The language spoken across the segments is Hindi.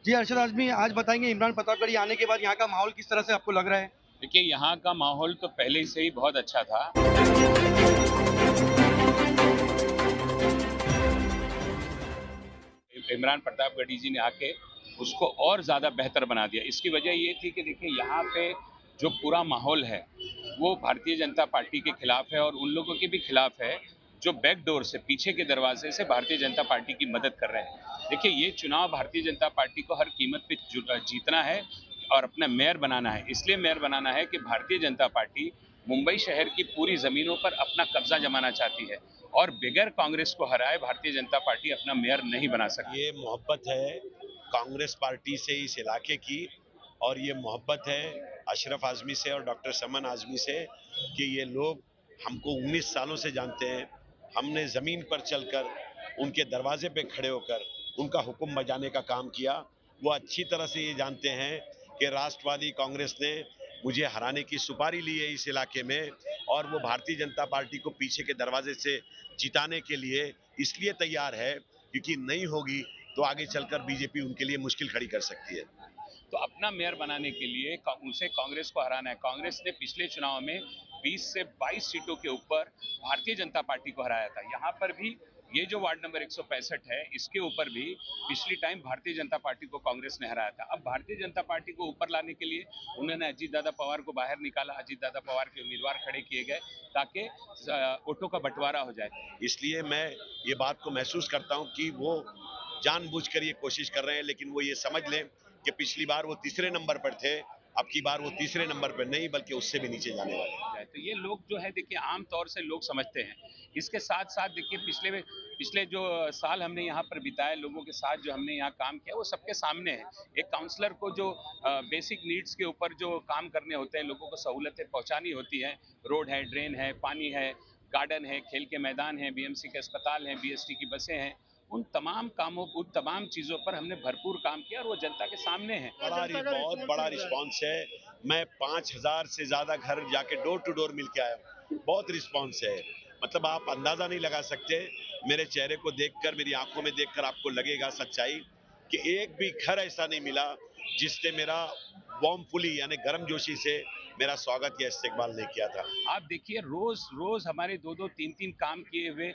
जी, अरशद आज़मी आज बताएँगे इमरान प्रतापगढ़ी आने के बाद यहाँ का माहौल किस तरह से आपको लग रहा है? देखिए, यहाँ का माहौल तो पहले से ही बहुत अच्छा था। इमरान प्रतापगढ़ी जी ने आके उसको और ज़्यादा बेहतर बना दिया। इसकी वजह ये थी कि देखिए यहाँ पे जो पूरा माहौल है, वो भारतीय जनता पार्टी के खिलाफ है और उन लोगों के भी खिलाफ है, जो बैक डोर से, पीछे के दरवाजे से भारतीय जनता पार्टी की मदद कर रहे हैं। देखिए, ये चुनाव भारतीय जनता पार्टी को हर कीमत पे जीतना है और अपना मेयर बनाना है। इसलिए मेयर बनाना है कि भारतीय जनता पार्टी मुंबई शहर की पूरी ज़मीनों पर अपना कब्जा जमाना चाहती है और बगैर कांग्रेस को हराए भारतीय जनता पार्टी अपना मेयर नहीं बना सकती। ये मोहब्बत है कांग्रेस पार्टी से इस इलाके की, और ये मोहब्बत है अशरफ आज़मी से और डॉक्टर समन आज़मी से कि ये लोग हमको 19 सालों से जानते हैं। हमने ज़मीन पर चलकर उनके दरवाजे पे खड़े होकर उनका हुक्म बजाने का काम किया। वो अच्छी तरह से ये जानते हैं कि राष्ट्रवादी कांग्रेस ने मुझे हराने की सुपारी ली है इस इलाके में, और वो भारतीय जनता पार्टी को पीछे के दरवाजे से जिताने के लिए इसलिए तैयार है क्योंकि नहीं होगी तो आगे चलकर बीजेपी उनके लिए मुश्किल खड़ी कर सकती है। तो अपना मेयर बनाने के लिए उनसे कांग्रेस को हराना है। कांग्रेस ने पिछले चुनाव में 20 से 22 सीटों के ऊपर भारतीय जनता पार्टी को हराया था। यहाँ पर भी ये जो वार्ड नंबर 165 है, इसके ऊपर भी पिछली टाइम भारतीय जनता पार्टी को कांग्रेस ने हराया था। अब भारतीय जनता पार्टी को ऊपर लाने के लिए उन्होंने अजीत दादा पवार को बाहर निकाला, अजीत दादा पवार के उम्मीदवार खड़े किए गए ताकि वोटों का बंटवारा हो जाए। इसलिए मैं ये बात को महसूस करता हूँ कि वो जानबूझकर ये कोशिश कर रहे हैं, लेकिन वो ये समझ लें कि पिछली बार वो तीसरे नंबर पर थे, अब की बार वो तीसरे नंबर पर नहीं बल्कि उससे भी नीचे जाने वाले हैं। तो ये लोग जो है देखिए आम तौर से लोग समझते हैं। इसके साथ साथ देखिए पिछले जो साल हमने यहाँ पर बिताए, लोगों के साथ जो हमने यहाँ काम किया वो सबके सामने है। एक काउंसलर को जो बेसिक नीड्स के ऊपर जो काम करने होते हैं, लोगों को सहूलतें पहुँचानी होती हैं, रोड है, ड्रेन है, पानी है, गार्डन है, खेल के मैदान है, बीएमसी के अस्पताल हैं, बीएसटी की बसें हैं, उन तमाम कामों, उन तमाम चीज़ों पर हमने भरपूर काम किया और वो जनता के सामने है। बहुत बड़ा रिस्पांस है। मैं 5,000 से ज्यादा घर जाके डोर टू डोर मिल के आया हूँ। बहुत रिस्पांस है, मतलब आप अंदाजा नहीं लगा सकते। मेरे चेहरे को देखकर, मेरी आंखों में देखकर आपको लगेगा सच्चाई कि एक भी घर ऐसा नहीं मिला जिसने मेरा वार्मफुली यानी गर्मजोशी से मेरा स्वागत या इस्तकबाल नहीं किया था। आप देखिए रोज रोज हमारे 2-2, 3-3 काम किए हुए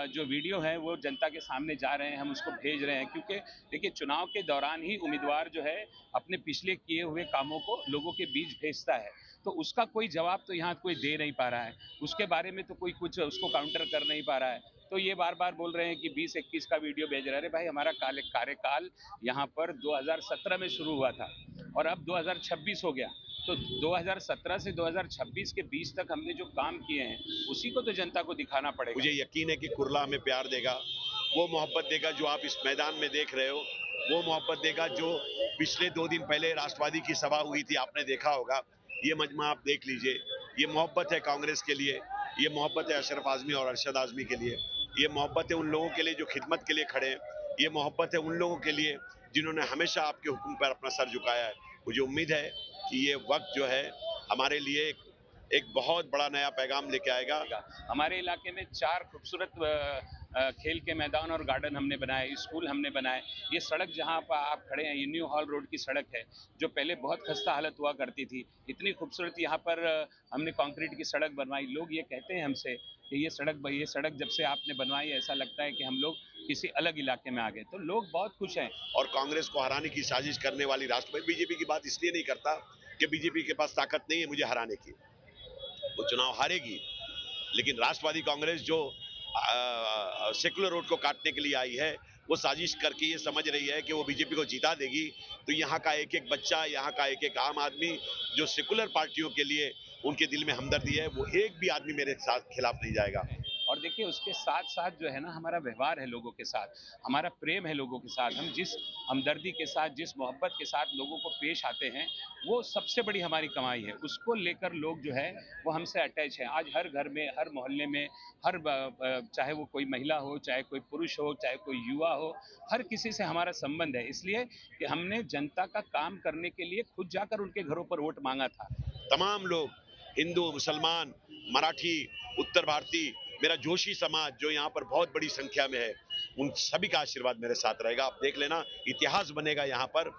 जो वीडियो हैं वो जनता के सामने जा रहे हैं, हम उसको भेज रहे हैं, क्योंकि देखिए चुनाव के दौरान ही उम्मीदवार जो है अपने पिछले किए हुए कामों को लोगों के बीच भेजता है, तो उसका कोई जवाब तो यहाँ कोई दे नहीं पा रहा है, उसके बारे में तो कोई कुछ उसको काउंटर कर नहीं पा रहा है। तो ये बार बार बोल रहे हैं कि 20-21 का वीडियो भेज रहे हैं। भाई, हमारा कार्यकाल यहाँ पर 2017 में शुरू हुआ था और अब 2026 हो गया, तो 2017 से 2026 के बीच तक हमने जो काम किए हैं उसी को तो जनता को दिखाना पड़ेगा। मुझे यकीन है कि कुर्ला हमें प्यार देगा, वो मोहब्बत देगा जो आप इस मैदान में देख रहे हो, वो मोहब्बत देगा जो पिछले 2 दिन पहले राष्ट्रवादी की सभा हुई थी, आपने देखा होगा। ये मजमा आप देख लीजिए। ये मोहब्बत है कांग्रेस के लिए, ये मोहब्बत है अशरफ आज़मी और अरशद आज़मी के लिए, ये मोहब्बत है उन लोगों के लिए जो खिदमत के लिए खड़े हैं, ये मोहब्बत है उन लोगों के लिए जिन्होंने हमेशा आपके हुक्म पर अपना सर झुकाया है। मुझे उम्मीद है कि ये वक्त जो है हमारे लिए एक बहुत बड़ा नया पैगाम लेके आएगा। हमारे इलाके में 4 खूबसूरत खेल के मैदान और गार्डन हमने बनाए, स्कूल हमने बनाए। ये सड़क जहाँ पर आप खड़े हैं, ये न्यू हॉल रोड की सड़क है, जो पहले बहुत खस्ता हालत हुआ करती थी। इतनी खूबसूरत यहाँ पर हमने कंक्रीट की सड़क बनवाई। लोग ये कहते हैं हमसे कि ये सड़क जब से आपने बनवाई, ऐसा लगता है कि हम लोग किसी अलग इलाके में आ गए। तो लोग बहुत खुश हैं। और कांग्रेस को हराने की साजिश करने वाली राष्ट्रवादी बीजेपी की बात इसलिए नहीं करता कि बीजेपी के पास ताकत नहीं है मुझे हराने की, वो चुनाव हारेगी, लेकिन राष्ट्रवादी कांग्रेस जो सेकुलर वोट को काटने के लिए आई है, वो साजिश करके ये समझ रही है कि वो बीजेपी को जिता देगी। तो यहाँ का एक एक बच्चा, यहाँ का एक एक आम आदमी जो सेकुलर पार्टियों के लिए उनके दिल में हमदर्दी है, वो एक भी आदमी मेरे साथ खिलाफ नहीं जाएगा। और देखिए उसके साथ साथ जो है ना, हमारा व्यवहार है लोगों के साथ, हमारा प्रेम है लोगों के साथ। हम जिस हमदर्दी के साथ, जिस मोहब्बत के साथ लोगों को पेश आते हैं, वो सबसे बड़ी हमारी कमाई है। उसको लेकर लोग जो है वो हमसे अटैच है। आज हर घर में, हर मोहल्ले में, चाहे वो कोई महिला हो, चाहे कोई पुरुष हो, चाहे कोई युवा हो, हर किसी से हमारा संबंध है, इसलिए कि हमने जनता का काम करने के लिए खुद जाकर उनके घरों पर वोट मांगा था। तमाम लोग, हिंदू, मुसलमान, मराठी, उत्तर भारतीय, मेरा जोशी समाज जो यहाँ पर बहुत बड़ी संख्या में है, उन सभी का आशीर्वाद मेरे साथ रहेगा। आप देख लेना, इतिहास बनेगा यहाँ पर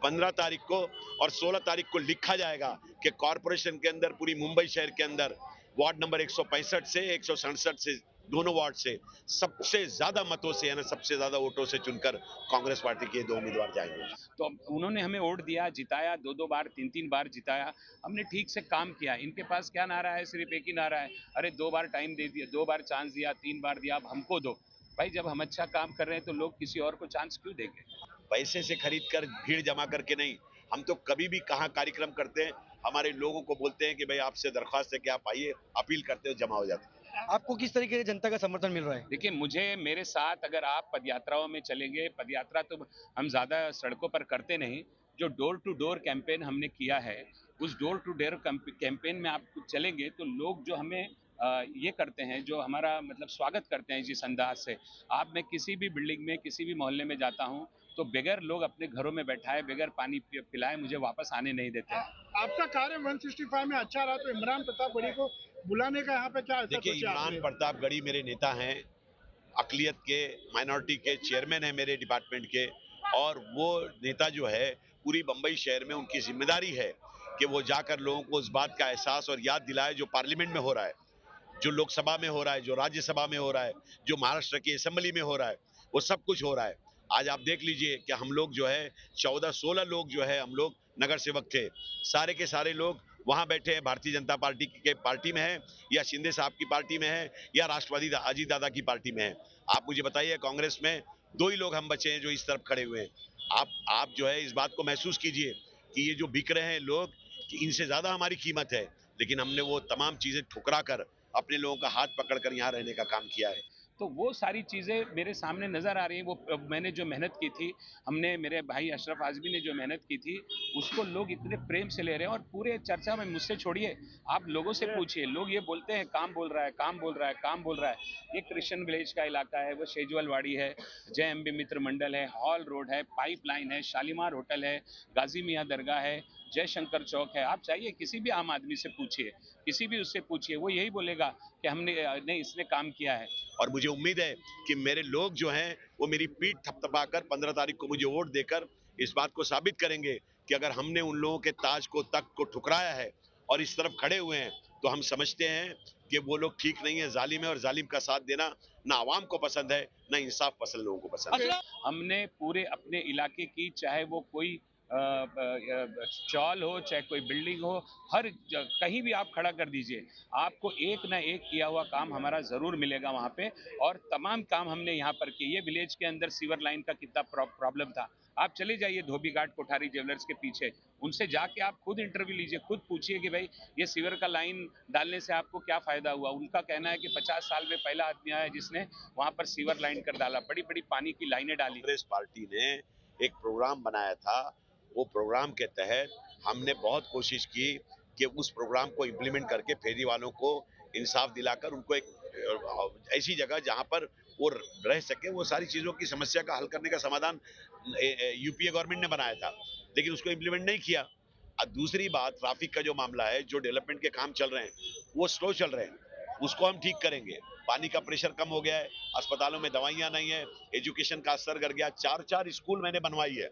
15 तारीख को और 16 तारीख को लिखा जाएगा कि कॉरपोरेशन के अंदर, पूरी मुंबई शहर के अंदर वार्ड नंबर 165 से 167 से, दोनों वार्ड से सबसे ज्यादा मतों से, यानी सबसे ज्यादा वोटों से चुनकर कांग्रेस पार्टी के 2 उम्मीदवार जाएंगे। तो उन्होंने हमें वोट दिया, जिताया, 2-2 बार, 3-3 बार जिताया। हमने ठीक से काम किया। इनके पास क्या नारा है? सिर्फ एक ही नारा है, अरे 2 बार टाइम दे दिया, 2 बार चांस दिया, 3 बार दिया, अब हमको दो। भाई जब हम अच्छा काम कर रहे हैं तो लोग किसी और को चांस क्यों देंगे? पैसे से खरीद कर, भीड़ जमा करके नहीं। हम तो कभी भी कहाँ कार्यक्रम करते हैं, हमारे लोगों को बोलते हैं कि भाई आपसे दरख्वास्त है कि आप आइए, अपील करते हो, जमा हो जाते हैं। आपको किस तरीके से जनता का समर्थन मिल रहा है? देखिए, मुझे, मेरे साथ अगर आप पदयात्राओं में चलेंगे, पदयात्रा तो हम ज़्यादा सड़कों पर करते नहीं, जो डोर टू डोर कैंपेन हमने किया है, उस डोर टू डोर कैंपेन में आप चलेंगे तो लोग जो हमें ये करते हैं, जो हमारा मतलब स्वागत करते हैं जिस अंदाज से, आप, मैं किसी भी बिल्डिंग में, किसी भी मोहल्ले में जाता हूँ तो बगैर लोग अपने घरों में बैठाए, बगैर पानी पिलाए मुझे वापस आने नहीं देते। आपका कार्य 165 में अच्छा रहा तो इमरान प्रतापगढ़ी को बुलाने का यहाँ पे क्या ऐसा देखिए, सोचा इमरान आपने? प्रतापगढ़ी मेरे नेता हैं, अकलियत के, माइनॉरिटी के चेयरमैन है मेरे डिपार्टमेंट के, और वो नेता जो है पूरी बंबई शहर में उनकी जिम्मेदारी है कि वो जाकर लोगों को उस बात का एहसास और याद दिलाए जो पार्लियामेंट में हो रहा है, जो लोकसभा में हो रहा है, जो राज्यसभा में हो रहा है, जो महाराष्ट्र की असेंबली में हो रहा है, वो सब कुछ हो रहा है। आज आप देख लीजिए कि हम लोग जो है 14-16 लोग जो है, हम लोग नगर सेवक थे, सारे के सारे लोग वहां बैठे हैं, भारतीय जनता पार्टी के पार्टी में है, या शिंदे साहब की पार्टी में है, या राष्ट्रवादी अजीत दादा की पार्टी में है। आप मुझे बताइए, कांग्रेस में 2 ही लोग हम बचे हैं जो इस तरफ खड़े हुए हैं। आप जो है इस बात को महसूस कीजिए कि ये जो बिक रहे हैं लोग, कि इनसे ज्यादा हमारी कीमत है, लेकिन हमने वो तमाम चीजें ठुकरा कर अपने लोगों का हाथ पकड़कर यहाँ रहने का काम किया है। तो वो सारी चीज़ें मेरे सामने नज़र आ रही हैं। वो मैंने जो मेहनत की थी, हमने, मेरे भाई अशरफ आज़मी ने जो मेहनत की थी, उसको लोग इतने प्रेम से ले रहे हैं। और पूरे चर्चा में मुझसे छोड़िए, आप लोगों से पूछिए, लोग ये बोलते हैं काम बोल रहा है, काम बोल रहा है, काम बोल रहा है। ये कृष्ण विलेज का इलाका है, वो शेजवलवाड़ी है, जय अम्बे मित्र मंडल है, हॉल रोड है, पाइपलाइन है, शालीमार होटल है, गाजी मियाँ दरगाह है, जयशंकर चौक है। आप चाहिए किसी भी आम आदमी से पूछिए, किसी भी उससे पूछिए, वो यही बोलेगा कि हमने, नहीं, इसने काम किया है। और मुझे उम्मीद है कि मेरे लोग जो हैं वो मेरी पीठ थपथपाकर 15 तारीख को मुझे वोट देकर इस बात को साबित करेंगे कि अगर हमने उन लोगों के ताज को, तख्त को ठुकराया है और इस तरफ खड़े हुए हैं, तो हम समझते हैं कि वो लोग ठीक नहीं है, जालिम है, और जालिम का साथ देना ना आवाम को पसंद है, ना इंसाफ पसंद लोगों को पसंद है। हमने पूरे अपने इलाके की, चाहे वो कोई चौल हो, चाहे कोई बिल्डिंग हो, कहीं भी आप खड़ा कर दीजिए, आपको एक ना एक किया हुआ काम हमारा ज़रूर मिलेगा वहाँ पे। और तमाम काम हमने यहाँ पर किए। ये विलेज के अंदर सीवर लाइन का कितना प्रॉब्लम था, आप चले जाइए धोबी घाट कोठारी ज्वेलर्स के पीछे, उनसे जाके आप खुद इंटरव्यू लीजिए, खुद पूछिए कि भाई ये सीवर का लाइन डालने से आपको क्या फ़ायदा हुआ। उनका कहना है कि 50 साल में पहला आदमी आया जिसने वहाँ पर सीवर लाइन कर डाला, बड़ी बड़ी पानी की लाइनें डाली। कांग्रेस पार्टी ने एक प्रोग्राम बनाया था, वो प्रोग्राम के तहत हमने बहुत कोशिश की कि उस प्रोग्राम को इम्प्लीमेंट करके फेरी वालों को इंसाफ दिलाकर उनको एक ऐसी जगह जहां पर वो रह सके, वो सारी चीजों की समस्या का हल करने का समाधान यूपीए गवर्नमेंट ने बनाया था, लेकिन उसको इम्प्लीमेंट नहीं किया। अब दूसरी बात, ट्रैफिक का जो मामला है, जो डेवलपमेंट के काम चल रहे हैं वो स्लो चल रहे हैं, उसको हम ठीक करेंगे। पानी का प्रेशर कम हो गया है, अस्पतालों में दवाइयां नहीं है, एजुकेशन का स्तर गिर गया, 4-4 स्कूल मैंने बनवाई है।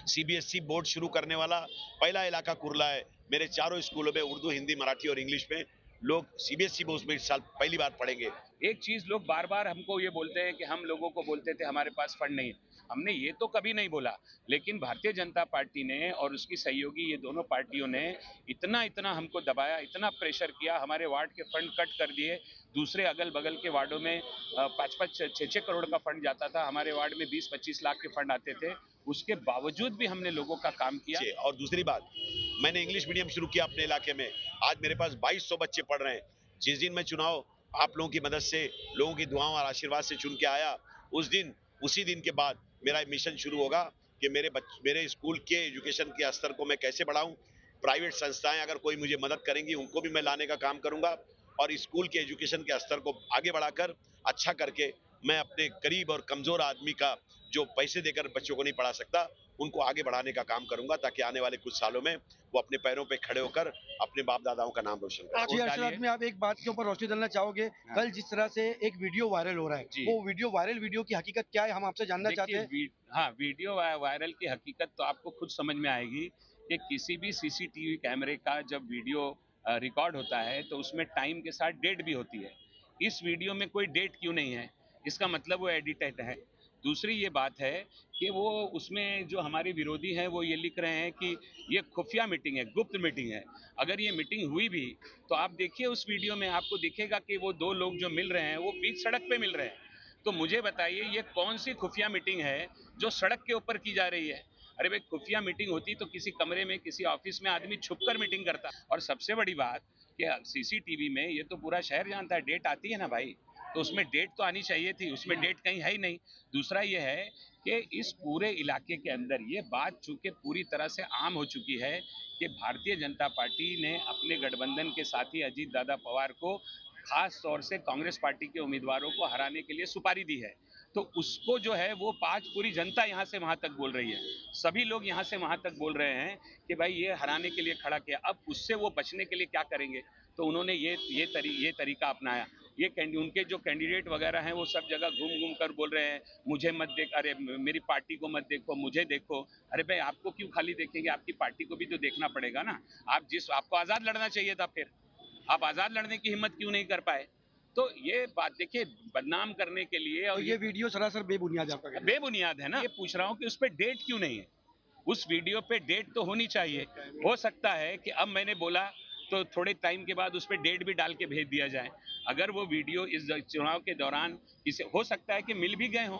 सीबीएसई बोर्ड शुरू करने वाला पहला इलाका कुर्ला है। मेरे चारों स्कूलों में उर्दू, हिंदी, मराठी और इंग्लिश में लोग सीबीएसई बोर्ड में इस साल पहली बार पढ़ेंगे। एक चीज लोग बार बार हमको ये बोलते हैं कि हम लोगों को बोलते थे हमारे पास फंड नहीं है। हमने ये तो कभी नहीं बोला, लेकिन भारतीय जनता पार्टी ने और उसकी सहयोगी ये दोनों पार्टियों ने इतना इतना हमको दबाया, इतना प्रेशर किया, हमारे वार्ड के फंड कट कर दिए। दूसरे अगल बगल के वार्डों में 5-5, 6-6 करोड़ का फंड जाता था, हमारे वार्ड में 20-25 लाख के फंड आते थे। उसके बावजूद भी हमने लोगों का काम किया। और दूसरी बात, मैंने इंग्लिश मीडियम शुरू किया अपने इलाके में, आज मेरे पास 2200 बच्चे पढ़ रहे हैं। जिस दिन मैं चुनाव आप लोगों की मदद से, लोगों की दुआओं और आशीर्वाद से चुन के आया, उसी दिन के बाद मेरा मिशन शुरू होगा कि मेरे स्कूल के एजुकेशन के स्तर को मैं कैसे बढ़ाऊं। प्राइवेट संस्थाएं अगर कोई मुझे मदद करेंगी, उनको भी मैं लाने का काम करूंगा, और स्कूल के एजुकेशन के स्तर को आगे बढ़ाकर अच्छा करके मैं अपने गरीब और कमजोर आदमी का जो पैसे देकर बच्चों को नहीं पढ़ा सकता, उनको आगे बढ़ाने का काम करूंगा, ताकि आने वाले कुछ सालों में वो अपने पैरों पे खड़े होकर अपने बाप दादाओं का नाम रोशन करें। जी अरशद में आप एक बात के ऊपर रोशनी डालना चाहोगे? हाँ। कल जिस तरह से एक वीडियो वायरल हो रहा है, जी। वो वीडियो की हकीकत क्या है, हम आपसे जानना चाहते हैं। हाँ, वीडियो वायरल की हकीकत तो आपको खुद समझ में आएगी कि किसी भी सीसीटीवी कैमरे का जब वीडियो रिकॉर्ड होता है तो उसमें टाइम के साथ डेट भी होती है। इस वीडियो में कोई डेट क्यों नहीं है? इसका मतलब वो एडिटेड है। दूसरी ये बात है कि वो उसमें जो हमारे विरोधी हैं वो ये लिख रहे हैं कि ये खुफिया मीटिंग है, गुप्त मीटिंग है। अगर ये मीटिंग हुई भी तो आप देखिए उस वीडियो में आपको दिखेगा कि वो दो लोग जो मिल रहे हैं वो बीच सड़क पे मिल रहे हैं। तो मुझे बताइए ये कौन सी खुफिया मीटिंग है जो सड़क के ऊपर की जा रही है? अरे भाई खुफिया मीटिंग होती तो किसी कमरे में किसी ऑफिस में आदमी छुपकर मीटिंग करता। और सबसे बड़ी बात कि सीसीटीवी में ये तो पूरा शहर जानता है, डेट आती है ना भाई, तो उसमें डेट तो आनी चाहिए थी, उसमें डेट कहीं है ही नहीं। दूसरा ये है कि इस पूरे इलाके के अंदर ये बात चूंकि पूरी तरह से आम हो चुकी है कि भारतीय जनता पार्टी ने अपने गठबंधन के साथी अजीत दादा पवार को खास तौर से कांग्रेस पार्टी के उम्मीदवारों को हराने के लिए सुपारी दी है। तो उसको जो है वो पूरी जनता यहाँ से वहां तक बोल रही है, सभी लोग यहाँ से वहां तक बोल रहे हैं कि भाई ये हराने के लिए खड़ा किया। अब उससे वो बचने के लिए क्या करेंगे? तो उन्होंने ये तरीका अपनाया। उनके जो कैंडिडेट वगैरह हैं वो सब जगह घूम घूम कर बोल रहे हैं मुझे मत देख, अरे मेरी पार्टी को मत देखो, मुझे देखो। अरे भाई आपको क्यों खाली देखेंगे? आपकी पार्टी को भी तो देखना पड़ेगा ना। आपको आजाद लड़ना चाहिए था, फिर आप आजाद लड़ने की हिम्मत क्यों नहीं कर पाए? तो ये बात देखिए, बदनाम करने के लिए। और तो ये वीडियो सरासर बेबुनियाद है आपका कहना है? बेबुनियाद है ना। ये पूछ रहा हूँ कि उस पर डेट क्यों नहीं है? उस वीडियो पे डेट तो होनी चाहिए। हो सकता है कि अब मैंने बोला तो थोड़े टाइम के बाद उस पर डेट भी डाल के भेज दिया जाए। अगर वो वीडियो इस चुनाव के दौरान इसे हो सकता है कि मिल भी गए हों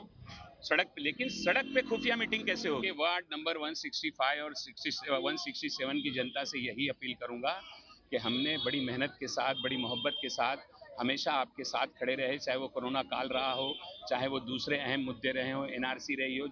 सड़क पे, लेकिन सड़क पे खुफिया मीटिंग कैसे होगी? वार्ड नंबर 165 और 167 की जनता से यही अपील करूंगा कि हमने बड़ी मेहनत के साथ, बड़ी मोहब्बत के साथ हमेशा आपके साथ खड़े रहे, चाहे वो कोरोना काल रहा हो, चाहे वो दूसरे अहम मुद्दे रहे हो, एनआरसी रही हो,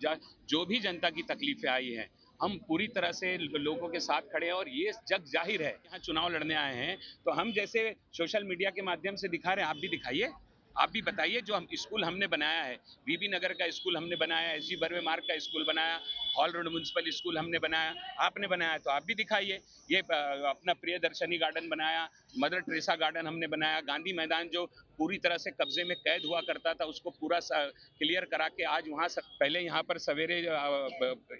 जो भी जनता की तकलीफें आई हैं, हम पूरी तरह से लोगों के साथ खड़े हैं। और ये जग जाहिर है, यहाँ चुनाव लड़ने आए हैं तो हम जैसे सोशल मीडिया के माध्यम से दिखा रहे हैं, आप भी दिखाइए, आप भी बताइए। जो हम स्कूल हमने बनाया है, बीबी नगर का स्कूल हमने बनाया, एसजी बर्वे मार्ग का स्कूल बनाया, हॉल रोड म्यूनसिपल स्कूल हमने बनाया, आपने बनाया, तो आप भी दिखाइए। ये अपना प्रियदर्शनी गार्डन बनाया, मदर टेरेसा गार्डन हमने बनाया, गांधी मैदान जो पूरी तरह से कब्जे में कैद हुआ करता था उसको पूरा क्लियर करा के आज वहाँ पहले यहाँ पर सवेरे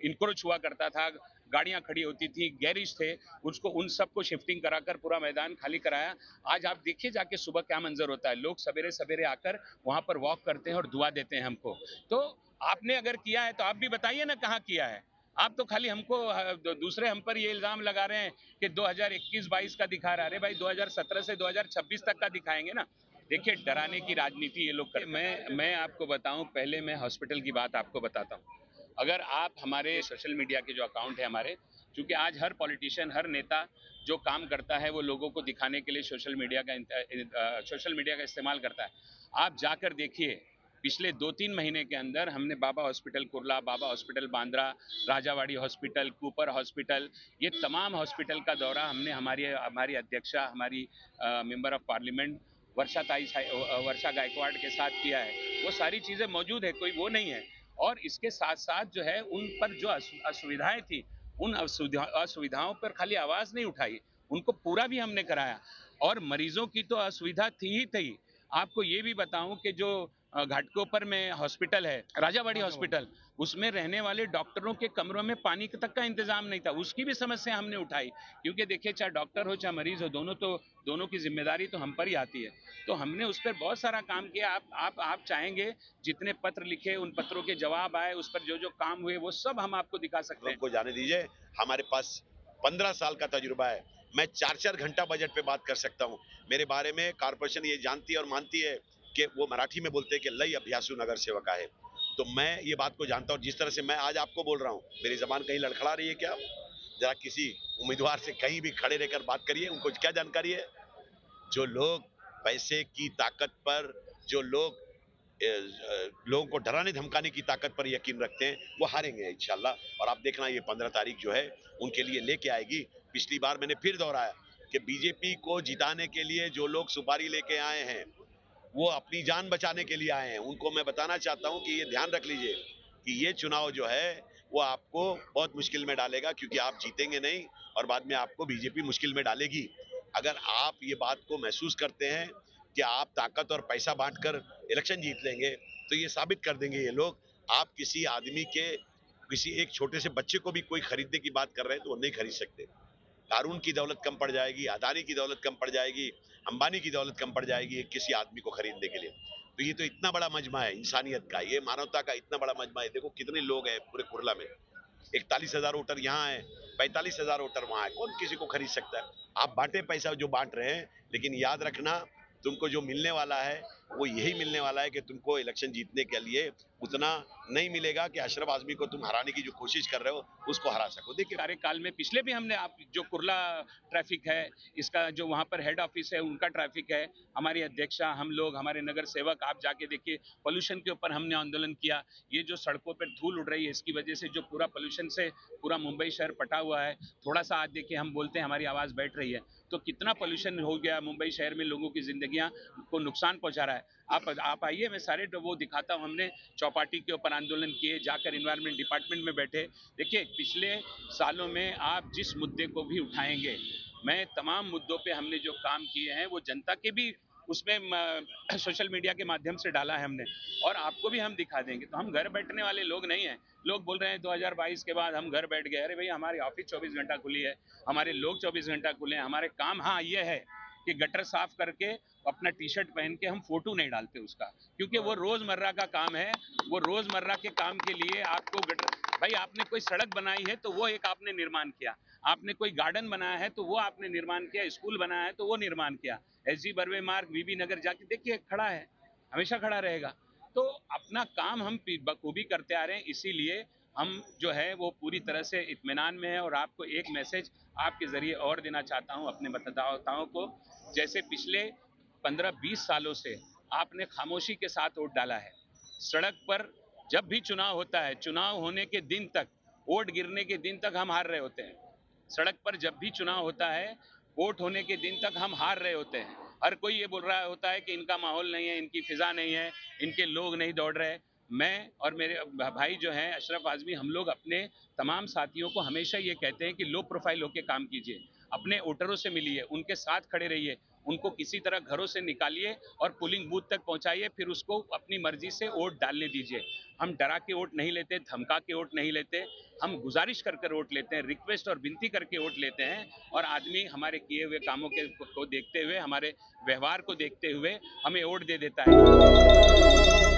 इंक्रोच हुआ करता था, गाड़ियां खड़ी होती थी, गैरेज थे, उसको उन सबको शिफ्टिंग कराकर पूरा मैदान खाली कराया। आज आप देखिए जाके सुबह क्या मंजर होता है, लोग सवेरे सवेरे आकर वहां पर वॉक करते हैं और दुआ देते हैं हमको। तो आपने अगर किया है तो आप भी बताइए ना कहाँ किया है। आप तो खाली हमको दूसरे हम पर ये इल्जाम लगा रहे हैं कि 2021-22 का दिखा रहा है। अरे भाई 2017 से 2026 तक का दिखाएंगे ना। देखिए डराने की राजनीति ये लोग करते हैं। मैं आपको बताऊं, पहले मैं हॉस्पिटल की बात आपको बताता हूँ। अगर आप हमारे सोशल मीडिया के जो अकाउंट है हमारे, क्योंकि आज हर पॉलिटिशियन, हर नेता जो काम करता है वो लोगों को दिखाने के लिए सोशल मीडिया का इस्तेमाल करता है। आप जाकर देखिए, पिछले 2-3 महीने के अंदर हमने Baba hospital Kurla, Baba hospital Bandra, Rajawadi hospital, Cooper hospital, ये तमाम हॉस्पिटल का दौरा हमने हमारी अध्यक्षा, हमारी member of parliament Varsha Gaikwad के साथ किया है। वो सारी चीज़ें मौजूद है, कोई वो नहीं है। और इसके साथ साथ जो है उन पर जो असुविधाएं थी, उन असुविधाओं पर खाली आवाज नहीं उठाई, उनको पूरा भी हमने कराया। और मरीजों की तो असुविधा थी ही थी। आपको ये भी बताऊं कि जो घाटकोपर में हॉस्पिटल है, राजावाड़ी हॉस्पिटल, उसमें रहने वाले डॉक्टरों के कमरों में पानी तक का इंतजाम नहीं था, उसकी भी समस्या हमने उठाई। क्योंकि देखिए चाहे डॉक्टर हो चाहे मरीज हो, दोनों की जिम्मेदारी तो हम पर ही आती है। तो हमने उस पर बहुत सारा काम किया। आप चाहेंगे जितने पत्र लिखे, उन पत्रों के जवाब आए, उस पर जो काम हुए वो सब हम आपको दिखा सकते हैं। को जाने दीजिए, हमारे पास 15 साल का तजुर्बा है। मैं 4-4 घंटा बजट पे बात कर सकता हूँ। मेरे बारे में कारपोरेशन ये जानती है और मानती है कि वो मराठी में बोलते हैं कि लई अभ्यासु नगर सेवक है। तो मैं ये बात को जानता हूँ। जिस तरह से मैं आज आपको बोल रहा हूँ, मेरी जबान कहीं लड़खड़ा रही है क्या? जरा किसी उम्मीदवार से कहीं भी खड़े रहकर बात करिए, उनको क्या जानकारी है? जो लोग पैसे की ताकत पर, जो लोग लोगों को डराने धमकाने की ताकत पर यकीन रखते हैं, वो हारेंगे इंशाल्लाह। और आप देखना ये 15 तारीख जो है उनके लिए लेके आएगी। पिछली बार मैंने फिर दोहराया कि बीजेपी को जिताने के लिए जो लोग सुपारी लेके आए हैं, वो अपनी जान बचाने के लिए आए हैं। उनको मैं बताना चाहता हूं कि ये ध्यान रख लीजिए कि ये चुनाव जो है वो आपको बहुत मुश्किल में डालेगा, क्योंकि आप जीतेंगे नहीं और बाद में आपको बीजेपी मुश्किल में डालेगी। अगर आप ये बात को महसूस करते हैं कि आप ताकत और पैसा बांटकर इलेक्शन जीत लेंगे, तो ये साबित कर देंगे ये लोग। आप किसी आदमी के, किसी एक छोटे से बच्चे को भी कोई खरीदने की बात कर रहे हैं तो वो नहीं खरीद सकते। कारून की दौलत कम पड़ जाएगी, अदानी की दौलत कम पड़ जाएगी, अंबानी की दौलत कम पड़ जाएगी एक किसी आदमी को खरीदने के लिए। तो ये तो इतना बड़ा मजमा है इंसानियत का, ये मानवता का इतना बड़ा मजमा है। देखो कितने लोग हैं पूरे कुरला में, 41,000 वोटर यहाँ है, 45,000 वोटर वहां है, कौन किसी को खरीद सकता है? आप बांटे पैसा जो बांट रहे हैं, लेकिन याद रखना तुमको जो मिलने वाला है वो यही मिलने वाला है कि तुमको इलेक्शन जीतने के लिए उतना नहीं मिलेगा कि अशरफ आजमी को तुम हराने की जो कोशिश कर रहे हो उसको हरा सको। देखिए कार्यकाल में पिछले भी हमने, आप जो कुर्ला ट्रैफिक है, इसका जो वहाँ पर हेड ऑफिस है उनका ट्रैफिक है, हमारी अध्यक्षा, हम लोग, हमारे नगर सेवक, आप जाके देखिए, पोल्यूशन के ऊपर हमने आंदोलन किया। ये जो सड़कों पर धूल उड़ रही है इसकी वजह से जो पूरा पोल्यूशन से पूरा मुंबई शहर पटा हुआ है, थोड़ा सा आज देखिए हम बोलते हैं हमारी आवाज़ बैठ रही है, तो कितना पोल्यूशन हो गया मुंबई शहर में, लोगों की जिंदगियां को नुकसान पहुंचा रहा है। आप आइए, मैं सारे वो दिखाता हूं। हमने चौपाटी के ऊपर आंदोलन किए, जाकर इन्वायरमेंट डिपार्टमेंट में बैठे। देखिए पिछले सालों में आप जिस मुद्दे को भी उठाएंगे, मैं तमाम मुद्दों पे हमने जो काम किए हैं वो जनता के भी उसमें सोशल मीडिया के माध्यम से डाला है हमने, और आपको भी हम दिखा देंगे। तो हम घर बैठने वाले लोग नहीं हैं। लोग बोल रहे हैं 2022 के बाद हम घर बैठ गए। अरे भाई, हमारी ऑफिस 24 घंटा खुली है, हमारे लोग 24 घंटा खुले हैं, हमारे काम, हाँ ये है कि गटर साफ करके अपना टी शर्ट पहन के हम फोटो नहीं डालते उसका, क्योंकि वो रोजमर्रा का काम है। वो रोजमर्रा के काम के लिए आपको गटर, भाई आपने कोई सड़क बनाई है तो वो एक आपने निर्माण किया, आपने कोई गार्डन बनाया है तो वो आपने निर्माण किया, स्कूल बनाया है तो वो निर्माण किया। एसजी बर्वे मार्ग, बीबी नगर जाके देखिए, खड़ा है, हमेशा खड़ा रहेगा। तो अपना काम हम बखूबी करते आ रहे हैं, इसीलिए हम जो है वो पूरी तरह से इत्मीनान में है। और आपको एक मैसेज आपके जरिए और देना चाहता हूं अपने मतदाताओं को। जैसे पिछले 15-20 सालों से आपने खामोशी के साथ वोट डाला है। सड़क पर जब भी चुनाव होता है, चुनाव होने के दिन तक, वोट गिरने के दिन तक हम हार रहे होते हैं। सड़क पर जब भी चुनाव होता है, वोट होने के दिन तक हम हार रहे होते हैं। हर कोई ये बोल रहा होता है कि इनका माहौल नहीं है, इनकी फिजा नहीं है, इनके लोग नहीं दौड़ रहे। मैं और मेरे भाई जो हैं अशरफ आजमी, हम लोग अपने तमाम साथियों को हमेशा ये कहते हैं कि लो प्रोफाइल होकर काम कीजिए, अपने वोटरों से मिलिए, उनके साथ खड़े रहिए, उनको किसी तरह घरों से निकालिए और पोलिंग बूथ तक पहुंचाइए, फिर उसको अपनी मर्जी से वोट डालने दीजिए। हम डरा के वोट नहीं लेते, धमका के वोट नहीं लेते, हम गुजारिश कर वोट लेते हैं, रिक्वेस्ट और विनती करके वोट लेते हैं। और आदमी हमारे किए हुए कामों को देखते हुए, हमारे व्यवहार को देखते हुए हमें वोट दे देता है।